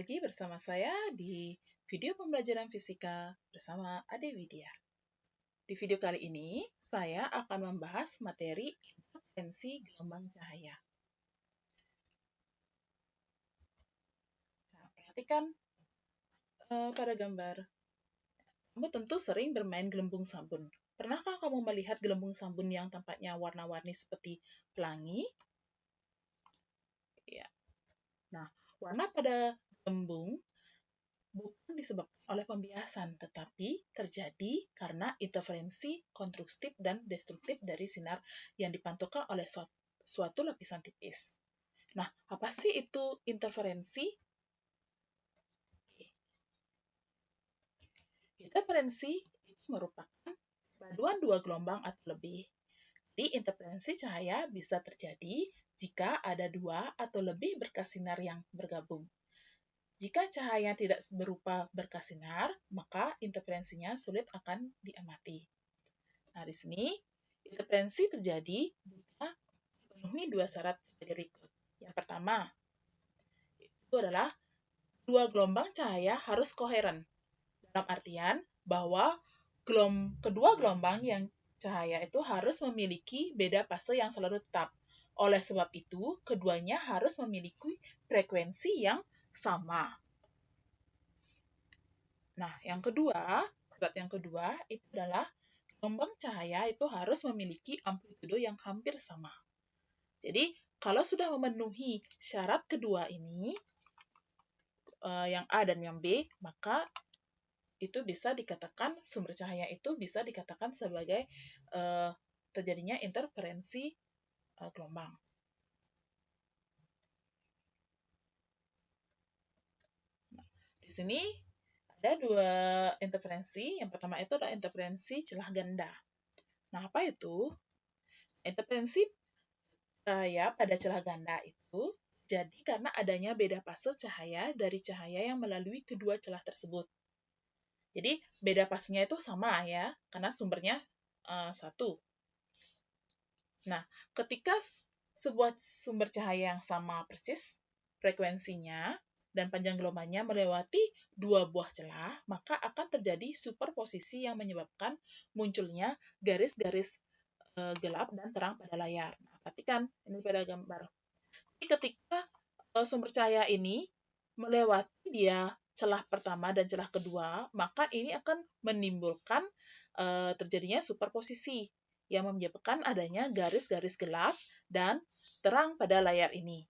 lagi bersama saya di video pembelajaran fisika bersama Ade Widya. Di video kali ini, saya akan membahas materi interferensi gelombang cahaya. Nah, perhatikan pada gambar. Kamu tentu sering bermain gelembung sabun. Pernahkah kamu melihat gelembung sabun yang tampaknya warna-warni seperti pelangi? Ya. Nah, warna pada gelembung bukan disebabkan oleh pembiasan, tetapi terjadi karena interferensi konstruktif dan destruktif dari sinar yang dipantulkan oleh suatu lapisan tipis. Nah, apa sih itu interferensi? Interferensi itu merupakan paduan dua gelombang atau lebih. Jadi, interferensi cahaya bisa terjadi jika ada dua atau lebih berkas sinar yang bergabung. Jika cahaya tidak berupa berkas sinar, maka interferensinya sulit akan diamati. Nah, di sini interferensi terjadi jika memenuhi dua syarat berikut. Yang pertama, itu adalah dua gelombang cahaya harus koheren. Dalam artian bahwa kedua gelombang yang cahaya itu harus memiliki beda fase yang selalu tetap. Oleh sebab itu, keduanya harus memiliki frekuensi yang sama. Nah, syarat yang kedua itu adalah gelombang cahaya itu harus memiliki amplitudo yang hampir sama. Jadi, kalau sudah memenuhi syarat kedua ini, yang A dan yang B, maka itu bisa dikatakan sumber cahaya itu bisa dikatakan sebagai terjadinya interferensi gelombang. Nah, di sini ada dua interferensi. Yang pertama itu adalah interferensi celah ganda. Nah, apa itu? Interferensi cahaya pada celah ganda itu jadi karena adanya beda fase cahaya dari cahaya yang melalui kedua celah tersebut. Jadi, beda fasenya itu sama ya, karena sumbernya satu. Nah, ketika sebuah sumber cahaya yang sama persis, frekuensinya dan panjang gelombangnya melewati dua buah celah, maka akan terjadi superposisi yang menyebabkan munculnya garis-garis gelap dan terang pada layar. Nah, perhatikan ini pada gambar. Jadi ketika sumber cahaya ini melewati dia celah pertama dan celah kedua, maka ini akan menimbulkan terjadinya superposisi yang menyebabkan adanya garis-garis gelap dan terang pada layar ini.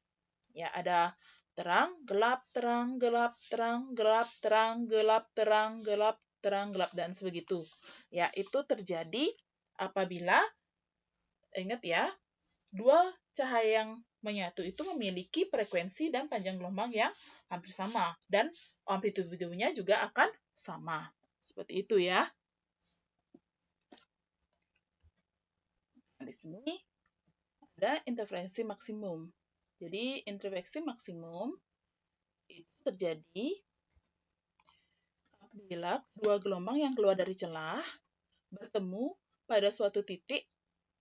Ya, ada terang, gelap, terang, gelap, terang, gelap, terang, gelap, terang, gelap, terang, gelap, dan sebegitu. Ya, itu terjadi apabila, ingat ya, dua cahaya yang menyatu itu memiliki frekuensi dan panjang gelombang yang hampir sama, dan amplitudonya juga akan sama. Seperti itu ya. Nah, di sini ada interferensi maksimum. Jadi, interferensi maksimum itu terjadi apabila dua gelombang yang keluar dari celah bertemu pada suatu titik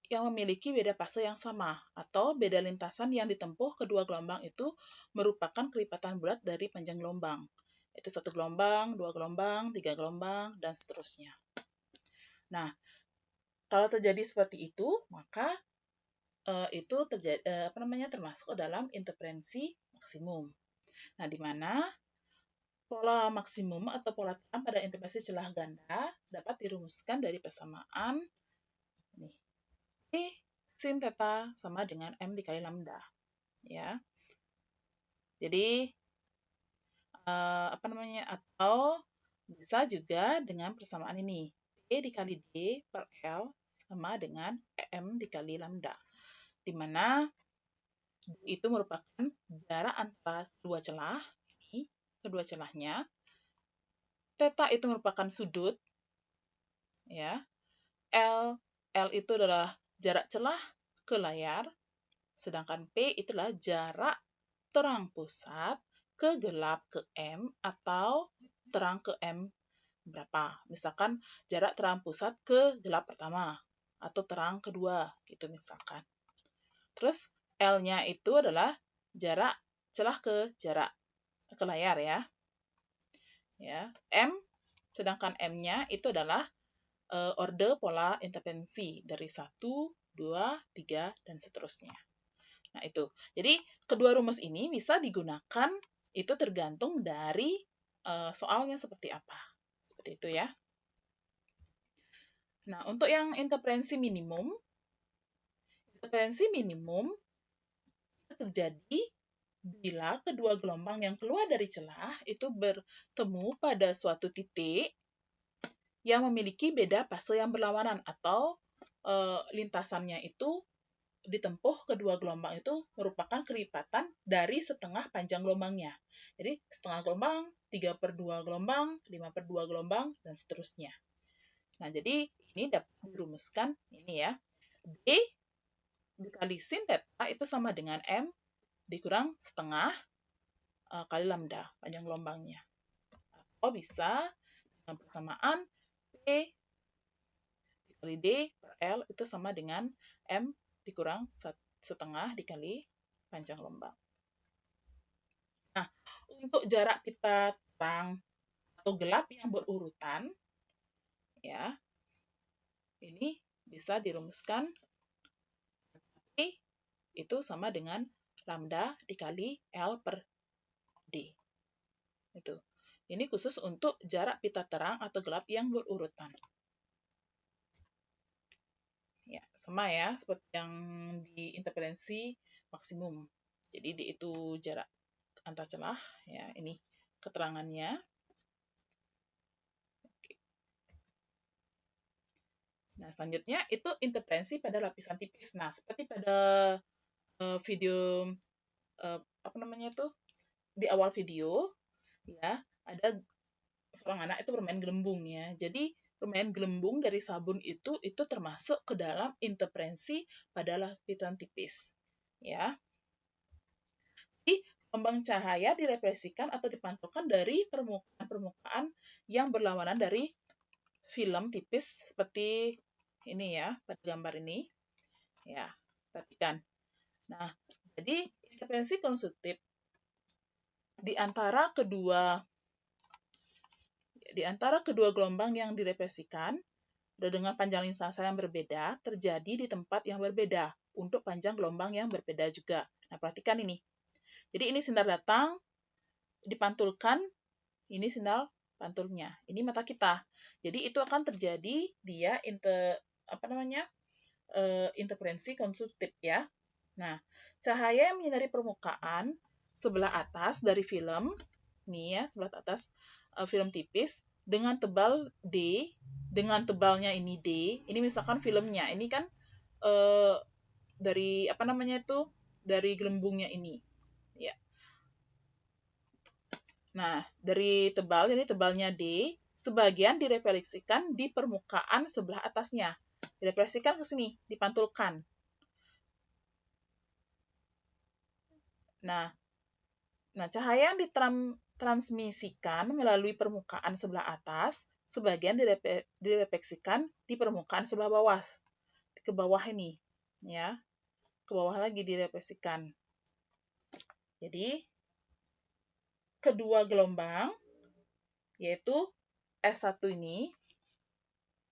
yang memiliki beda fase yang sama, atau beda lintasan yang ditempuh kedua gelombang itu merupakan kelipatan bulat dari panjang gelombang. Itu satu gelombang, dua gelombang, tiga gelombang, dan seterusnya. Nah, kalau terjadi seperti itu, maka itu termasuk dalam interferensi maksimum. Nah, di mana pola maksimum atau pola terang pada interferensi celah ganda dapat dirumuskan dari persamaan nih, E sin theta sama dengan M dikali lambda. Ya. Jadi, atau bisa juga dengan persamaan ini. E dikali D per L sama dengan M dikali lambda. Di mana itu merupakan jarak antara dua celah, ini, kedua celahnya. Theta itu merupakan sudut, ya. L itu adalah jarak celah ke layar, sedangkan P itulah jarak terang pusat ke gelap ke M atau terang ke M berapa. Misalkan jarak terang pusat ke gelap pertama atau terang kedua, gitu misalkan. Terus L-nya itu adalah jarak celah ke jarak. ke layar ya. Ya, M, sedangkan M-nya itu adalah orde pola interferensi dari 1, 2, 3, dan seterusnya. Nah, itu. Jadi, kedua rumus ini bisa digunakan itu tergantung dari soalnya seperti apa. Seperti itu ya. Nah, untuk yang interferensi minimum terjadi bila kedua gelombang yang keluar dari celah itu bertemu pada suatu titik yang memiliki beda fase yang berlawanan atau lintasannya itu ditempuh kedua gelombang itu merupakan kelipatan dari setengah panjang gelombangnya. Jadi setengah gelombang, 3/2 gelombang, 5/2 gelombang, dan seterusnya. Nah, jadi ini dapat dirumuskan ini ya. D dikali sin theta itu sama dengan M dikurang setengah kali lambda, panjang gelombangnya. Atau bisa dengan persamaan P dikali D per L itu sama dengan M dikurang setengah dikali panjang gelombang. Nah, untuk jarak pita terang atau gelap yang berurutan, ya, ini bisa dirumuskan P itu sama dengan lambda dikali L per D. Itu. Ini khusus untuk jarak pita terang atau gelap yang berurutan. Ya, sama ya seperti yang di interferensi maksimum. Jadi itu jarak antar celah ya, ini keterangannya. Nah, selanjutnya itu interferensi pada lapisan tipis. Nah, seperti pada video apa namanya itu di awal video ya, ada seorang anak itu bermain gelembung ya. Jadi bermain gelembung dari sabun itu termasuk ke dalam interferensi pada lapisan tipis. Ya. Jadi gelombang cahaya direfleksikan atau dipantulkan dari permukaan yang berlawanan dari film tipis seperti ini ya, pada gambar ini. Ya, perhatikan. Nah, jadi interferensi konstruktif di antara kedua gelombang yang direfleksikan dengan panjang lintasan yang berbeda terjadi di tempat yang berbeda untuk panjang gelombang yang berbeda juga. Nah, perhatikan ini. Jadi ini sinar datang dipantulkan, ini sinar pantulnya. Ini mata kita. Jadi itu akan terjadi dia interferensi konstruktif ya. Nah, cahaya yang menyinari permukaan sebelah atas dari film, nih ya, sebelah atas film tipis dengan tebal D, dengan tebalnya ini D, ini misalkan filmnya, ini kan dari dari gelembungnya ini, ya. Nah, dari tebal, ini tebalnya D, sebagian direfleksikan di permukaan sebelah atasnya, direfleksikan ke sini, dipantulkan. Nah, cahaya yang ditransmisikan melalui permukaan sebelah atas, sebagian direfleksikan di permukaan sebelah bawah. Ke bawah ini, ya. Ke bawah lagi direfleksikan. Jadi, kedua gelombang, yaitu S1 ini,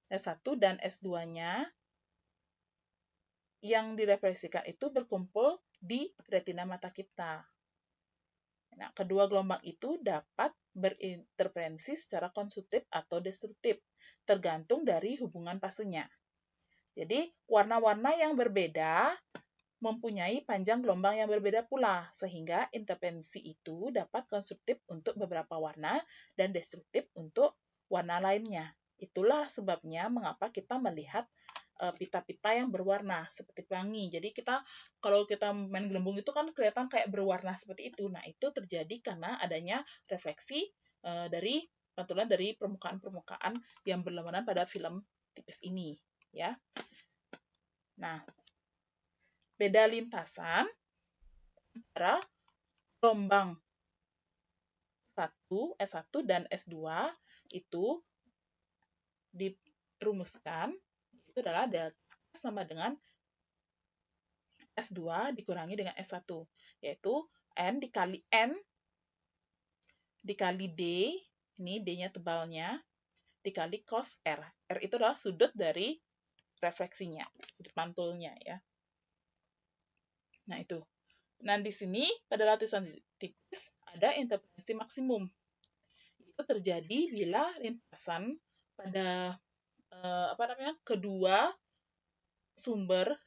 S1 dan S2-nya, yang direfleksikan itu berkumpul di retina mata kita. Nah, kedua gelombang itu dapat berinterferensi secara konstruktif atau destruktif, tergantung dari hubungan fasenya. Jadi, warna-warna yang berbeda mempunyai panjang gelombang yang berbeda pula, sehingga interferensi itu dapat konstruktif untuk beberapa warna dan destruktif untuk warna lainnya. Itulah sebabnya mengapa kita melihat pita-pita yang berwarna seperti pelangi. Jadi kalau kita main gelembung itu kan kelihatan kayak berwarna seperti itu. Nah, itu terjadi karena adanya refleksi dari pantulan dari permukaan-permukaan yang berlawanan pada film tipis ini, ya. Nah, beda lintasan antara gelombang S1 dan S2 itu dirumuskan itu adalah delta sama dengan S2 dikurangi dengan S1, yaitu N dikali N dikali D, ini D-nya tebalnya, dikali cos R. R itu adalah sudut dari refleksinya, sudut pantulnya ya. Nah, itu. Nah, di sini pada lapisan tipis ada interferensi maksimum. Itu terjadi bila lintasan pada kedua sumber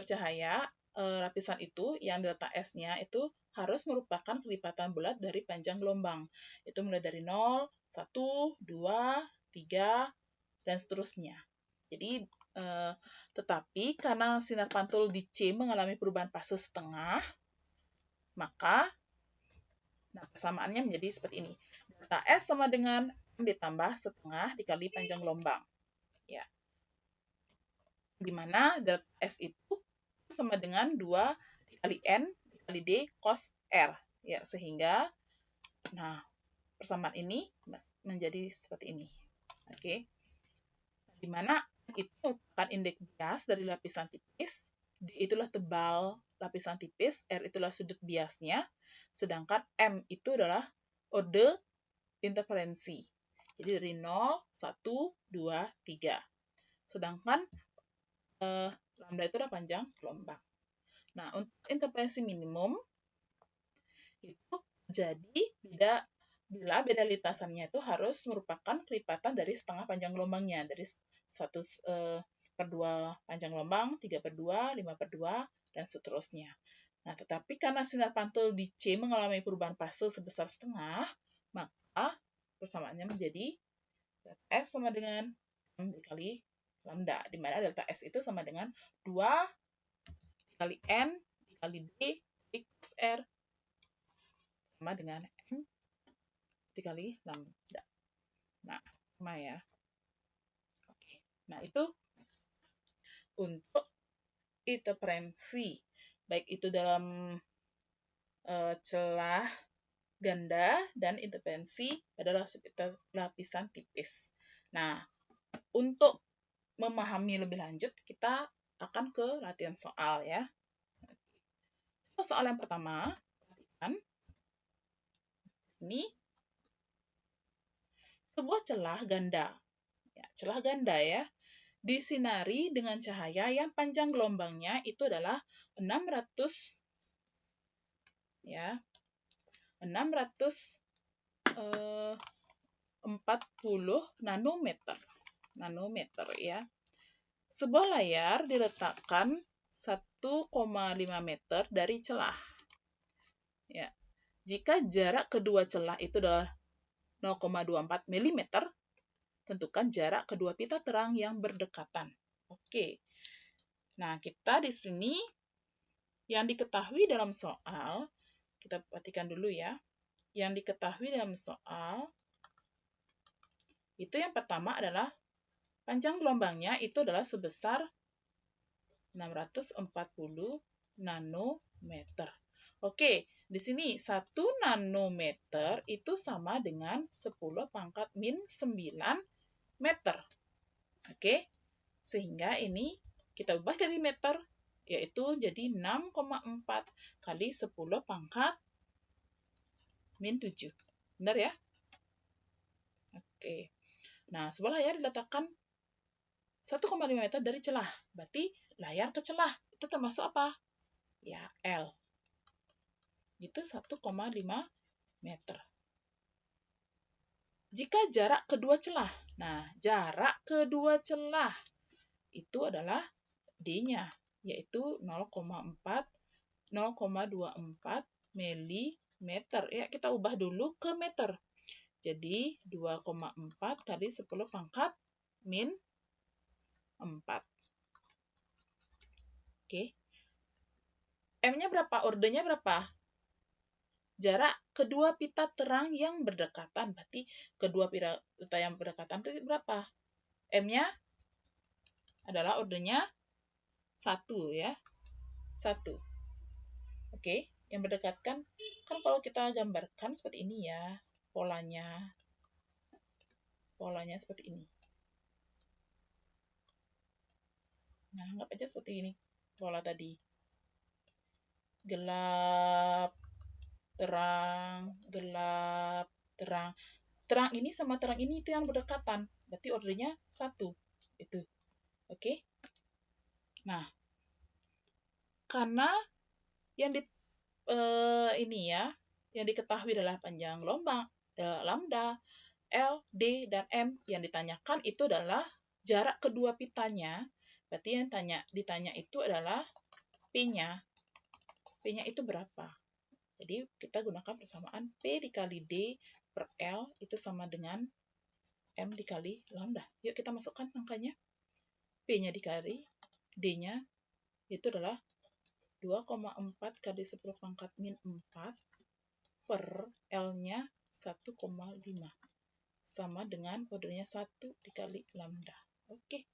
cahaya lapisan itu yang delta S-nya itu harus merupakan kelipatan bulat dari panjang gelombang. Itu mulai dari 0, 1, 2, 3, dan seterusnya. Jadi, tetapi karena sinar pantul di C mengalami perubahan fase setengah, maka persamaannya menjadi seperti ini. Delta S sama dengan M ditambah setengah dikali panjang gelombang. Ya. Di mana delta S itu sama dengan 2 dikali N dikali D cos R. Ya, sehingga persamaan ini menjadi seperti ini. Oke. Di mana itu merupakan indeks bias dari lapisan tipis, D itulah tebal lapisan tipis, R itulah sudut biasnya, sedangkan M itu adalah orde interferensi. Jadi dari 0, 1, 2, 3. Sedangkan lambda itu adalah panjang gelombang. Nah, untuk interferensi minimum itu terjadi bila beda lintasannya itu harus merupakan kelipatan dari setengah panjang gelombangnya, dari 1/2 panjang gelombang, 3/2, 5/2, dan seterusnya. Nah, tetapi karena sinar pantul di C mengalami perubahan fase sebesar setengah, maka persamaannya menjadi delta S sama dengan M dikali lambda, di mana delta S itu sama dengan 2 dikali N dikali D dikali cos R sama dengan M dikali lambda. Nah, sama ya. Oke. Nah, itu untuk interferensi, baik itu dalam celah ganda dan interferensi pada lapisan tipis. Nah, untuk memahami lebih lanjut, kita akan ke latihan soal ya. Soal yang pertama, perhatikan. Ini sebuah celah ganda. Ya, celah ganda ya. Disinari dengan cahaya yang panjang gelombangnya itu adalah 600 40 nanometer ya. Sebuah layar diletakkan 1,5 meter dari celah. Ya. Jika jarak kedua celah itu adalah 0,24 mm, tentukan jarak kedua pita terang yang berdekatan. Oke. Nah, kita di sini yang diketahui dalam soal, kita perhatikan dulu ya. Yang diketahui dalam soal, itu yang pertama adalah panjang gelombangnya itu adalah sebesar 640 nanometer. Oke, di sini 1 nanometer itu sama dengan 10⁻⁹ meter. Oke, sehingga ini kita ubah dari meter, yaitu jadi 6,4 kali 10⁻⁷. Benar ya? Oke. Nah, sebuah layar diletakkan 1,5 meter dari celah. Berarti layar ke celah. Itu termasuk apa? Ya, L. Itu 1,5 meter. Jika jarak kedua celah. Nah, jarak kedua celah itu adalah D-nya, yaitu 0,24 mm. Ya, kita ubah dulu ke meter. Jadi 2,4 kali 10⁻⁴. Oke. M-nya berapa? Ordenya berapa? Jarak kedua pita terang yang berdekatan. Berarti kedua pita yang berdekatan itu berapa? M-nya adalah ordenya 1 ya. 1. Oke. Yang berdekatan, kan kalau kita gambarkan seperti ini ya. Polanya seperti ini. Nah, anggap aja seperti ini pola tadi. Gelap, terang, gelap, terang. Terang ini sama terang ini itu yang berdekatan. Berarti ordernya 1. Itu. Oke. Nah, karena yang yang diketahui adalah panjang gelombang, lambda, L, D, dan M. Yang ditanyakan itu adalah jarak kedua pitanya. Berarti yang ditanya itu adalah P-nya. P-nya itu berapa? Jadi kita gunakan persamaan P dikali D per L itu sama dengan M dikali lambda. Yuk kita masukkan angkanya. P-nya dikali D-nya itu adalah 2,4 kali 10 pangkat min 4 per L-nya 1,5 sama dengan ordernya 1 dikali lambda. Oke.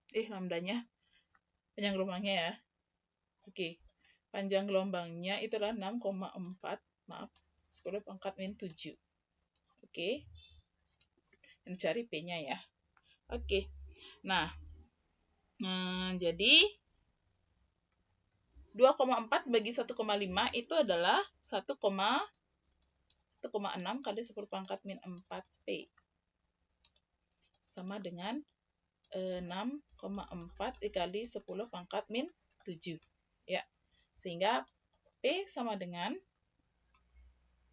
Lambdanya panjang gelombangnya ya. Oke. Panjang gelombangnya itu adalah 6,4, 10 pangkat min 7. Oke. Yang cari P-nya ya. Oke. Nah, jadi 2,4 bagi 1,5 itu adalah 1,6 kali 10 pangkat min 4P. Sama dengan 6,4 dikali 10 pangkat min 7. Ya. Sehingga P sama dengan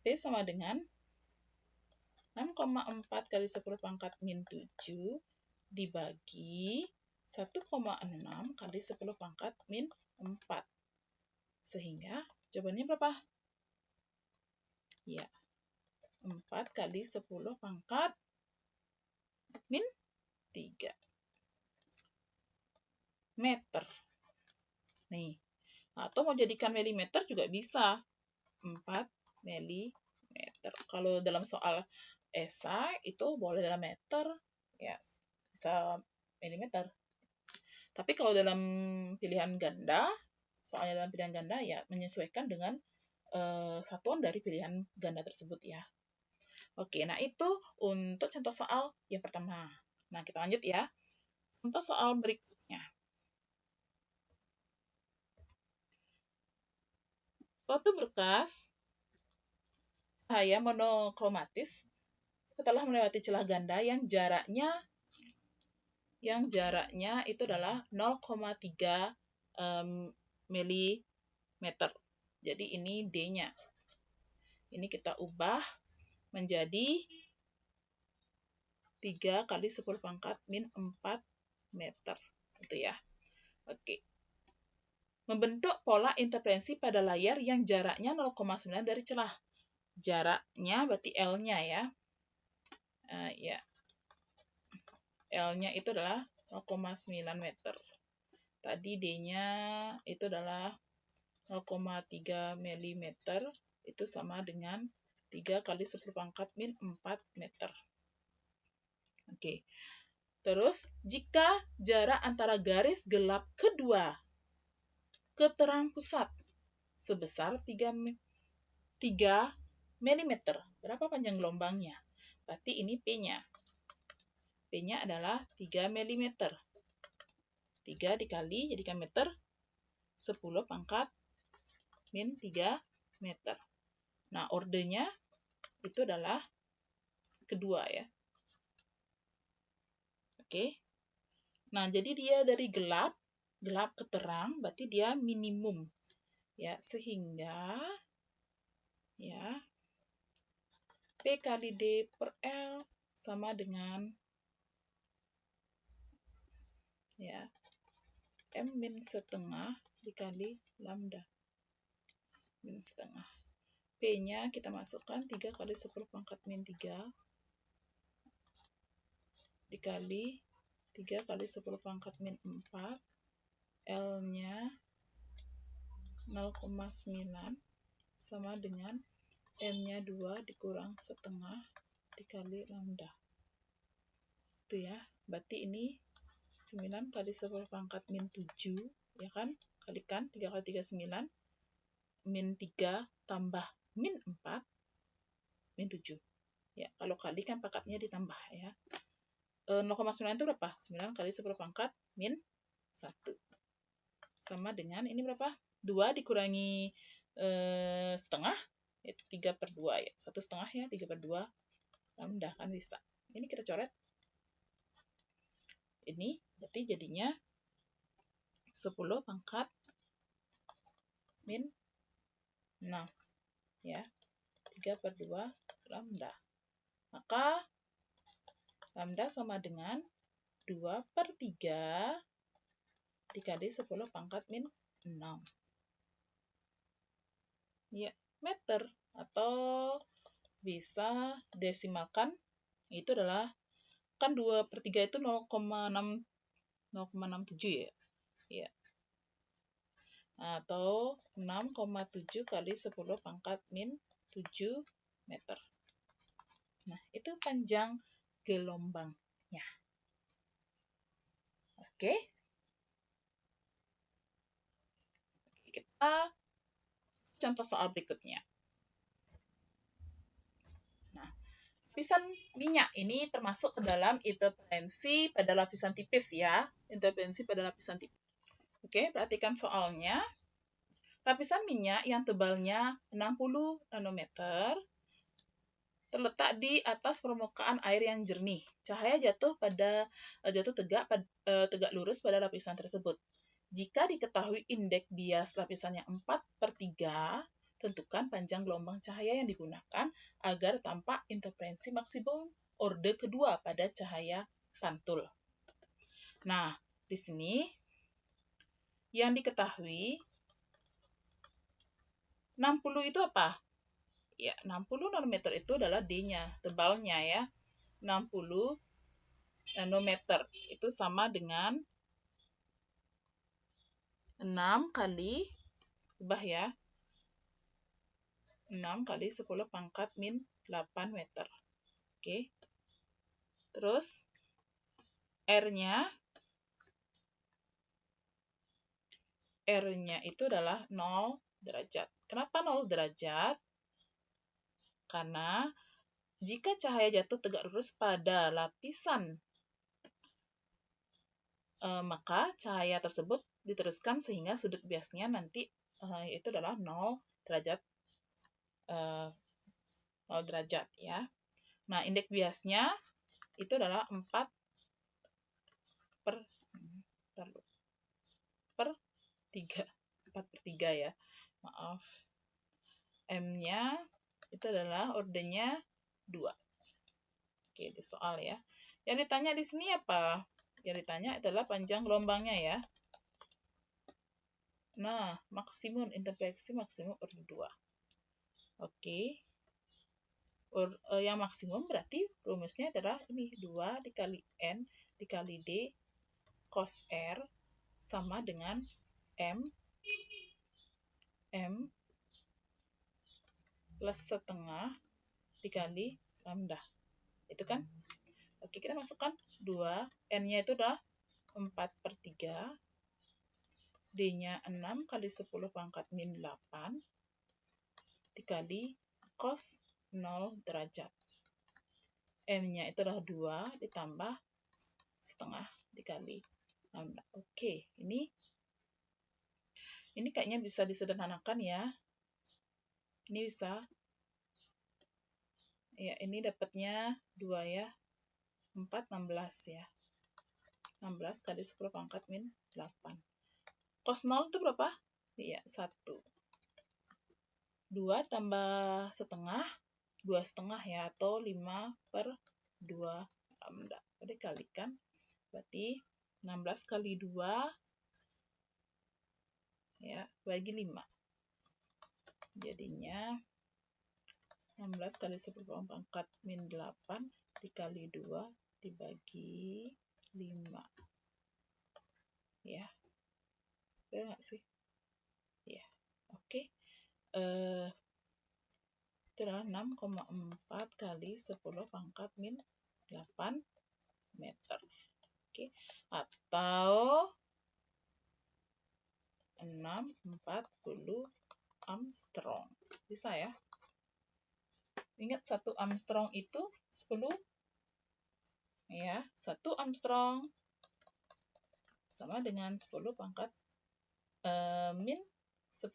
6,4 kali 10 pangkat min 7 dibagi 1,6 kali 10 pangkat min 4. Sehingga jawabannya berapa? Ya, 4 kali 10 pangkat min 3 meter. Nih, atau mau jadikan milimeter juga bisa. 4 milimeter. Kalau dalam soal esai itu boleh dalam meter, ya bisa milimeter. Tapi kalau dalam pilihan ganda, soalnya dalam pilihan ganda ya menyesuaikan dengan satuan dari pilihan ganda tersebut ya. Oke, nah itu untuk contoh soal yang pertama. Nah, kita lanjut ya. Contoh soal berikutnya. Suatu berkas cahaya monokromatis setelah melewati celah ganda yang jaraknya itu adalah 0,3 mm. Jadi ini D-nya. Ini kita ubah menjadi 3 kali 10 pangkat min 4 meter. Gitu ya. Oke. Membentuk pola interferensi pada layar yang jaraknya 0,9 dari celah. Jaraknya berarti L-nya ya. Ya. L-nya itu adalah 0,9 meter. Tadi D-nya itu adalah 0,3 mm. Itu sama dengan 3 kali 10 pangkat min 4 meter. Oke. Terus, jika jarak antara garis gelap kedua ke terang pusat sebesar 3 mm. Berapa panjang gelombangnya? Berarti ini P-nya. P-nya adalah 3 mm. 3 dikali, jadikan meter, 10 pangkat min 3 meter. Nah, ordernya itu adalah kedua ya. Oke. Nah, jadi dia dari gelap ke terang, berarti dia minimum. Ya, sehingga ya P kali D per L sama dengan ya M min setengah dikali lambda min setengah. P-nya kita masukkan 3 kali 10 pangkat min 3 dikali 3 kali 10 pangkat min 4. L-nya 0,9 sama dengan M-nya 2 dikurang setengah dikali lambda. Itu ya. Berarti ini 9 kali 10 pangkat min 7, ya kan? Kalikan 3 kali 3 9, min 3 tambah min 4, min 7. Ya, kalau kali kan pangkatnya ditambah ya. 0,9 itu berapa? 9 kali 10 pangkat min 1. Sama dengan ini berapa? 2 dikurangi setengah, itu 3/2 ya. 1/2 ya, 3/2 lambda kan bisa. Ini kita coret. Ini berarti jadinya 10 pangkat min 6 ya. 3/2 lambda. Maka lambda sama dengan 2/3 dikali 10 pangkat min 6. Ya, meter. Atau bisa desimalkan, itu adalah, kan 2/3 itu 0,67 ya. Ya. Atau 6,7 kali 10 pangkat min 7 meter. Nah, itu panjang gelombangnya. Oke. Kita contoh soal berikutnya. Nah, lapisan minyak ini termasuk ke dalam interferensi pada lapisan tipis ya. Interferensi pada lapisan tipis. Oke, perhatikan soalnya. Lapisan minyak yang tebalnya 60 nanometer terletak di atas permukaan air yang jernih. Cahaya jatuh tegak lurus pada lapisan tersebut. Jika diketahui indeks bias lapisannya 4/3, tentukan panjang gelombang cahaya yang digunakan agar tampak interferensi maksimum orde kedua pada cahaya pantul. Nah, di sini yang diketahui 60 itu apa? Ya, 60 nanometer itu adalah D-nya, tebalnya ya. 60 nanometer itu sama dengan 6 kali, ubah ya, 6 kali 10 pangkat min 8 meter. Oke. Terus R-nya itu adalah 0 derajat. Kenapa 0 derajat? Karena jika cahaya jatuh tegak lurus pada lapisan, maka cahaya tersebut diteruskan sehingga sudut biasnya nanti itu adalah 0 derajat. 0 derajat ya. Nah, indeks biasnya itu adalah 4/3 ya. Maaf. M-nya itu adalah ordenya 2. Oke, di soal ya. Yang ditanya di sini apa? Yang ditanya adalah panjang gelombangnya ya. Nah, maksimum interferensi maksimum orde 2. Oke. Yang maksimum berarti rumusnya adalah ini 2 dikali N dikali D cos R sama dengan M plus setengah dikali lambda. Itu kan? Oke, kita masukkan 2. N-nya itu adalah 4/3. D-nya 6 kali 10 pangkat min 8 dikali cos 0 derajat. M-nya itu adalah 2 ditambah setengah dikali lambda. Oke, ini kayaknya bisa disederhanakan ya. Ini bisa. Ya, ini dapatnya 2 ya. 4, 16 ya. 16 kali 10 pangkat min 8. Cos 0 itu berapa? Iya, 1. 2 tambah setengah, 2,5 ya, atau 5/2 lambda. Dikalikan, berarti 16 kali 2 ya, bagi 5. Jadinya 16 kali 10 pangkat min 8 dikali 2 dibagi 5. Ya. Benar nggak sih? Ya. Oke. Itu adalah 6,4 kali 10 pangkat min 8 meter. Oke. Atau 640 Armstrong. Bisa ya? Ingat 1 Armstrong itu 10 ya, 1 Armstrong sama dengan 10 pangkat min 10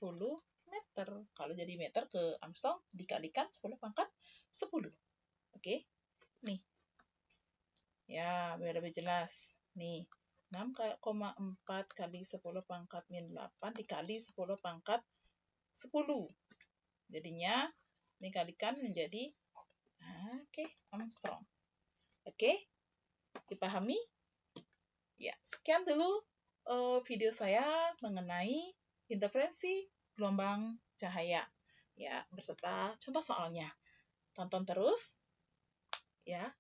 meter. Kalau jadi meter ke Armstrong dikalikan 10 pangkat 10. Oke, nih. Ya, biar lebih jelas. Nih, 6,4 kali 10 pangkat min 8 dikali 10 pangkat 10. Jadinya, dikalikan menjadi, oke, Armstrong. Oke, dipahami? Ya, sekian dulu video saya mengenai interferensi gelombang cahaya. Ya, beserta contoh soalnya. Tonton terus ya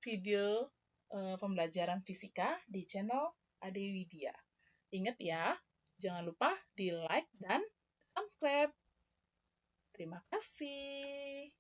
video pembelajaran fisika di channel Ade Widya. Ingat ya, jangan lupa di like dan subscribe. Terima kasih.